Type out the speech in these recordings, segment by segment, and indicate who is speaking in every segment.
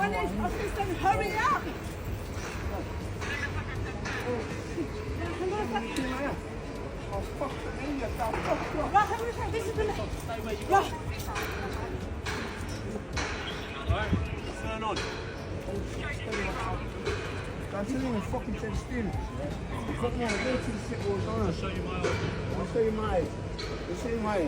Speaker 1: Police officer, hurry up!
Speaker 2: Oh, fuck me, you dumb fuck.
Speaker 1: Right, hurry up, this is the... Right.
Speaker 3: Alright, what's going on?
Speaker 2: I'm telling you, fucking dead still. Fuck me, go to the shit what's on.
Speaker 3: I'll show you my ID.
Speaker 2: I'll show you my ID. I'll show you my ID.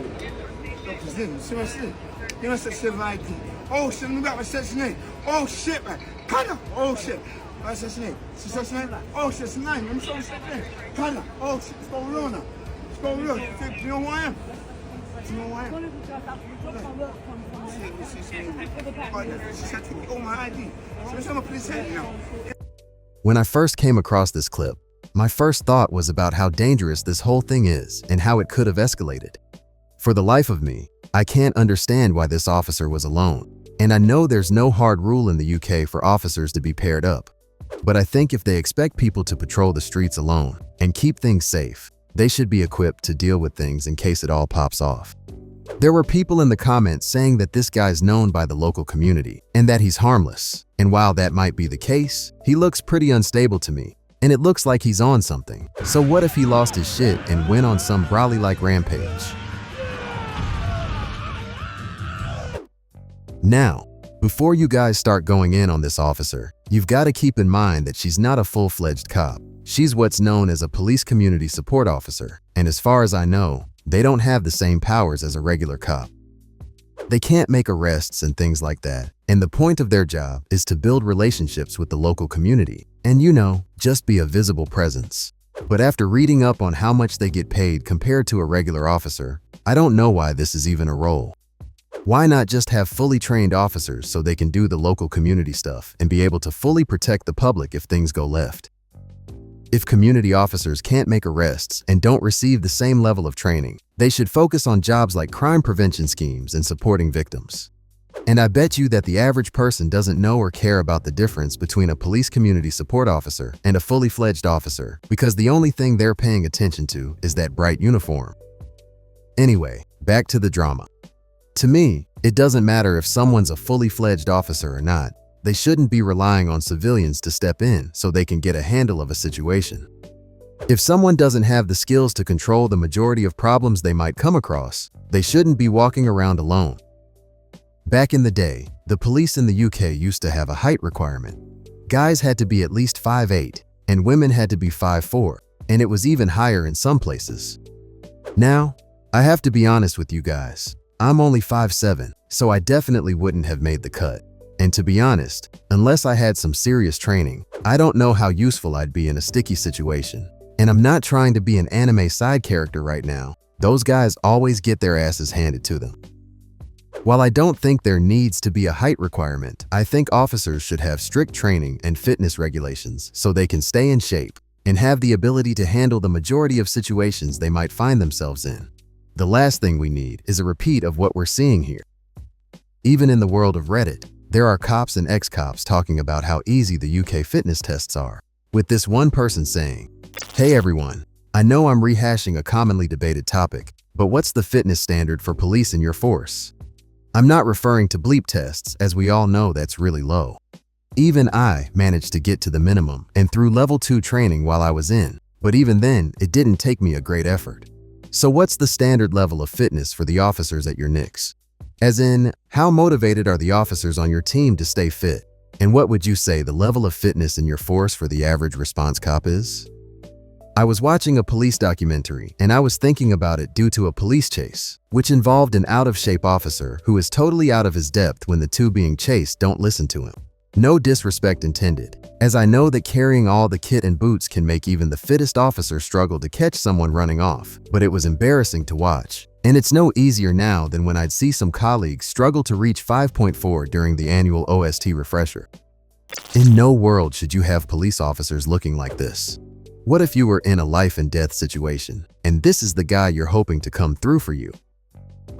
Speaker 2: Look, it's in. See what I said? You know, section ID. Oh shit, let me back my section name. Oh shit, man. Kinda. Oh shit. That's section name. See section name? Oh shit, it's 9. Let me show you section name. Kinda. Oh shit, it's going on now. It's going on. You know who I am? Do you know who I am? Oh, my ID. So I'm a police head now.
Speaker 4: When I first came across this clip, my first thought was about how dangerous this whole thing is and how it could have escalated. For the life of me, I can't understand why this officer was alone. And I know there's no hard rule in the UK for officers to be paired up. But I think if they expect people to patrol the streets alone and keep things safe, they should be equipped to deal with things in case it all pops off. There were people in the comments saying that this guy's known by the local community and that he's harmless. And while that might be the case, he looks pretty unstable to me. And it looks like he's on something. So what if he lost his shit and went on some Brawley-like rampage? Now, before you guys start going in on this officer, you've got to keep in mind that she's not a full-fledged cop. She's what's known as a police community support officer. And as far as I know, they don't have the same powers as a regular cop. They can't make arrests and things like that. And the point of their job is to build relationships with the local community. And just be a visible presence. But after reading up on how much they get paid compared to a regular officer, I don't know why this is even a role. Why not just have fully trained officers so they can do the local community stuff and be able to fully protect the public if things go left? If community officers can't make arrests and don't receive the same level of training, they should focus on jobs like crime prevention schemes and supporting victims. And I bet you that the average person doesn't know or care about the difference between a police community support officer and a fully fledged officer because the only thing they're paying attention to is that bright uniform. Anyway, back to the drama. To me, it doesn't matter if someone's a fully fledged officer or not. They shouldn't be relying on civilians to step in so they can get a handle of a situation. If someone doesn't have the skills to control the majority of problems they might come across, they shouldn't be walking around alone. Back in the day, the police in the UK used to have a height requirement. Guys had to be at least 5'8", and women had to be 5'4", and it was even higher in some places. Now, I have to be honest with you guys. I'm only 5'7", so I definitely wouldn't have made the cut. And to be honest, unless I had some serious training, I don't know how useful I'd be in a sticky situation. And I'm not trying to be an anime side character right now. Those guys always get their asses handed to them. While I don't think there needs to be a height requirement, I think officers should have strict training and fitness regulations so they can stay in shape and have the ability to handle the majority of situations they might find themselves in. The last thing we need is a repeat of what we're seeing here. Even in the world of Reddit, there are cops and ex-cops talking about how easy the UK fitness tests are, with this one person saying, "Hey everyone, I know I'm rehashing a commonly debated topic, but what's the fitness standard for police in your force? I'm not referring to bleep tests, as we all know that's really low. Even I managed to get to the minimum and through level 2 training while I was in, but even then, it didn't take me a great effort. So what's the standard level of fitness for the officers at your NICS? As in, how motivated are the officers on your team to stay fit? And what would you say the level of fitness in your force for the average response cop is?" I was watching a police documentary and I was thinking about it due to a police chase, which involved an out-of-shape officer who is totally out of his depth when the two being chased don't listen to him. No disrespect intended, as I know that carrying all the kit and boots can make even the fittest officer struggle to catch someone running off, but it was embarrassing to watch. And it's no easier now than when I'd see some colleagues struggle to reach 5.4 during the annual OST refresher. In no world should you have police officers looking like this. What if you were in a life and death situation, and this is the guy you're hoping to come through for you?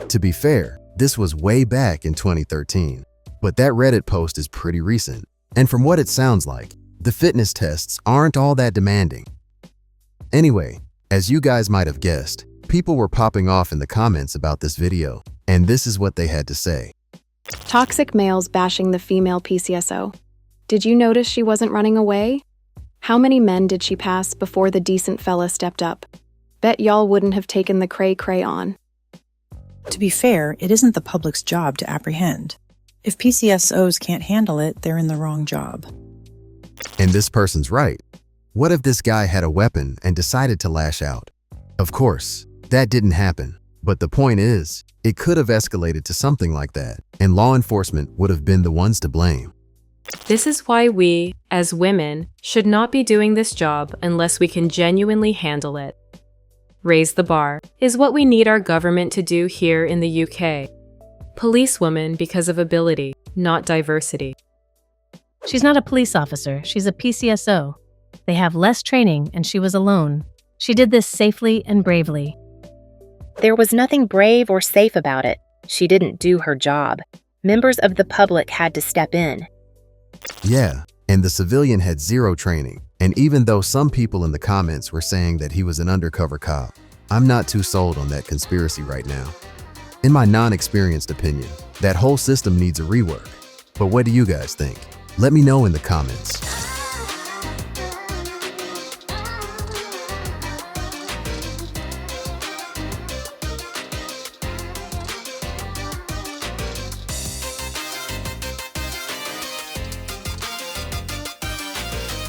Speaker 4: To be fair, this was way back in 2013, but that Reddit post is pretty recent, and from what it sounds like, the fitness tests aren't all that demanding. Anyway, as you guys might have guessed, people were popping off in the comments about this video, and this is what they had to say.
Speaker 5: Toxic males bashing the female PCSO. Did you notice she wasn't running away? How many men did she pass before the decent fella stepped up? Bet y'all wouldn't have taken the cray-cray on.
Speaker 6: To be fair, it isn't the public's job to apprehend. If PCSOs can't handle it, they're in the wrong job.
Speaker 4: And this person's right. What if this guy had a weapon and decided to lash out? Of course, that didn't happen. But the point is, it could have escalated to something like that, and law enforcement would have been the ones to blame.
Speaker 7: This is why we, as women, should not be doing this job unless we can genuinely handle it. Raise the bar is what we need our government to do here in the UK. Police women because of ability, not diversity.
Speaker 8: She's not a police officer, she's a PCSO. They have less training and she was alone. She did this safely and bravely.
Speaker 9: There was nothing brave or safe about it. She didn't do her job. Members of the public had to step in.
Speaker 4: Yeah, and the civilian had zero training. And even though some people in the comments were saying that he was an undercover cop, I'm not too sold on that conspiracy right now. In my non-experienced opinion, that whole system needs a rework. But what do you guys think? Let me know in the comments.